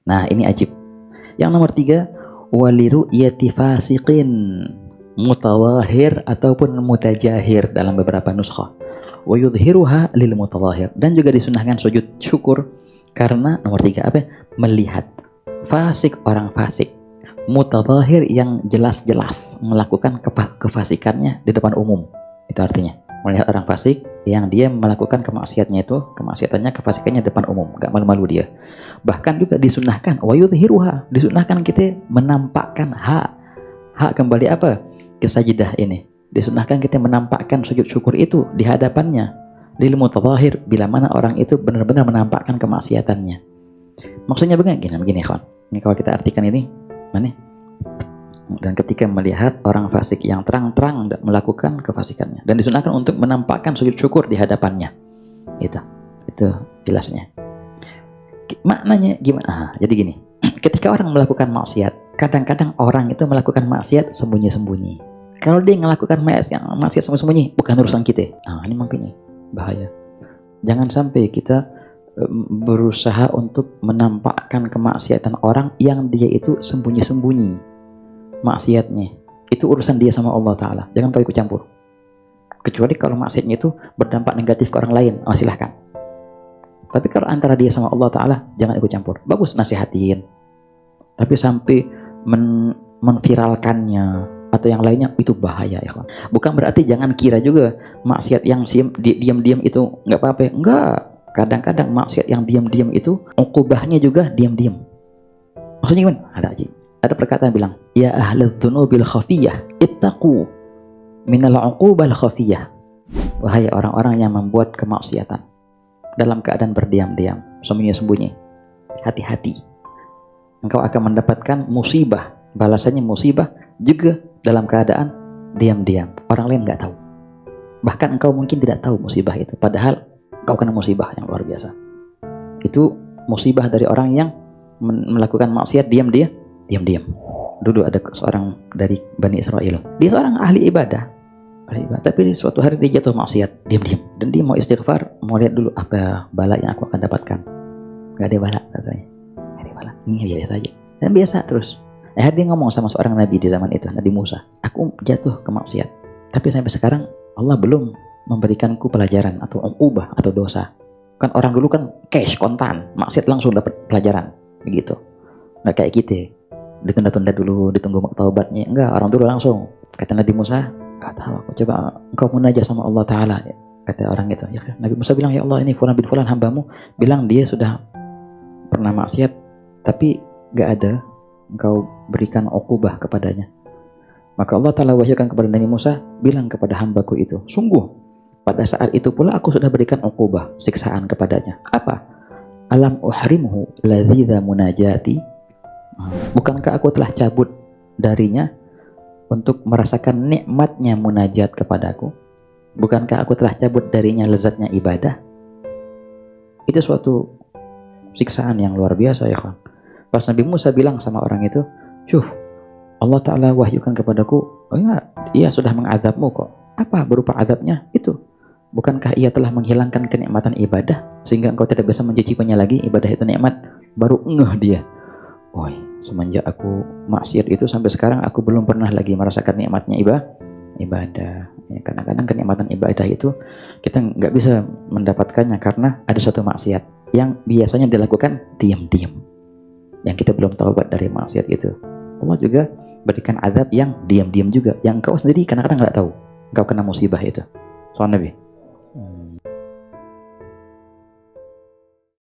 Nah, ini ajib. Yang nomor 3, waliru'yati fasiqin mutawahir ataupun mutajahir dalam beberapa nuskhah. Wa yudhiruha lil mutawahir, dan juga disunahkan sujud syukur karena nomor 3 apa? Melihat fasik, orang fasik, mutawahir yang jelas-jelas melakukan kefasikannya di depan umum. Itu artinya melihat orang fasik yang dia melakukan kemaksiatannya, kefasikannya depan umum, gak malu-malu dia. Bahkan juga disunahkan wa yudhiruha, disunahkan kita menampakkan hak kembali apa? Ke sajidah ini. Disunahkan kita menampakkan sujud syukur itu di hadapannya lil mutadhahir, bila mana orang itu benar-benar menampakkan kemaksiatannya. Maksudnya begini kawan. Ini kalau kita artikan ini mana? Dan ketika melihat orang fasik yang terang-terang melakukan kefasikannya, dan disunahkan untuk menampakkan sujud syukur di hadapannya. Itu jelasnya. Maknanya gimana? Jadi gini, ketika orang melakukan maksiat, kadang-kadang orang itu melakukan maksiat sembunyi-sembunyi. Kalau dia melakukan maksiat sembunyi-sembunyi, bukan urusan kita. Ini makanya bahaya. Jangan sampai kita berusaha untuk menampakkan kemaksiatan orang yang dia itu sembunyi-sembunyi maksiatnya. Itu urusan dia sama Allah Ta'ala. Jangan kau ikut campur. Kecuali kalau maksiatnya itu berdampak negatif ke orang lain, silahkan. Tapi kalau antara dia sama Allah Ta'ala, jangan ikut campur. Bagus nasihatin, tapi sampai menviralkannya atau yang lainnya, itu bahaya ya kawan. Bukan berarti jangan kira juga maksiat yang diam-diam itu nggak apa-apa. Enggak. Kadang-kadang maksiat yang diam-diam itu uqubahnya juga diam-diam. Maksudnya gimana? Ada perkataan bilang, ya ahlal dzunubil khafiyah ittaqu minal uqubal khafiyah. Wahai orang-orang yang membuat kemaksiatan dalam keadaan berdiam-diam, sembunyi-sembunyi, hati-hati. Engkau akan mendapatkan musibah, balasannya musibah juga dalam keadaan diam-diam. Orang lain nggak tahu. Bahkan engkau mungkin tidak tahu musibah itu, padahal engkau kena musibah yang luar biasa. Itu musibah dari orang yang melakukan maksiat diam-diam. Dulu ada seorang dari Bani Israel. Dia seorang ahli ibadah. Tapi suatu hari dia jatuh maksiat diam-diam. Dan dia mau istighfar, mau lihat dulu apa bala yang aku akan dapatkan. Gak ada bala katanya. Gak ada bala. Ini biasa aja. Dan biasa terus. Dia ngomong sama seorang nabi di zaman itu, Nabi Musa. Aku jatuh ke maksiat. Tapi sampai sekarang Allah belum memberikanku pelajaran atau uqubah atau dosa. Kan orang dulu kan cash, kontan. Maksiat langsung dapat pelajaran. Begitu. Gak kayak kita. Ditunda-tunda dulu, ditunggu taubatnya. Enggak, orang dulu langsung. Kata Nabi Musa, gak tahu aku, coba engkau munajat sama Allah Ta'ala. Kata orang itu. Ya, Nabi Musa bilang, ya Allah, ini fulan bin fulan hambamu. Bilang dia sudah pernah maksiat, tapi gak ada engkau berikan uqubah kepadanya. Maka Allah Ta'ala wahyukan kepada Nabi Musa, bilang kepada hambaku itu, sungguh pada saat itu pula aku sudah berikan uqubah, siksaan kepadanya. Apa? Alam uhrimhu ladhidha munajati. Bukankah aku telah cabut darinya untuk merasakan nikmatnya munajat kepadaku? Bukankah aku telah cabut darinya lezatnya ibadah? Itu suatu siksaan yang luar biasa ya kan. Pas Nabi Musa bilang sama orang itu, Allah Ta'ala wahyukan kepadaku, ia sudah mengadabmu kok. Apa berupa adabnya? Itu. Bukankah ia telah menghilangkan kenikmatan ibadah sehingga engkau tidak bisa mencicipinya lagi? Ibadah itu nikmat. Baru dia. Semenjak aku maksiat itu sampai sekarang aku belum pernah lagi merasakan nikmatnya ibadah. Ya, kadang-kadang kenikmatan ibadah itu kita nggak bisa mendapatkannya karena ada satu maksiat yang biasanya dilakukan diam-diam. Yang kita belum taubat dari maksiat itu. Allah juga berikan azab yang diam-diam juga, yang kau sendiri kadang-kadang nggak tahu. Kau kena musibah itu. Soal Nabi.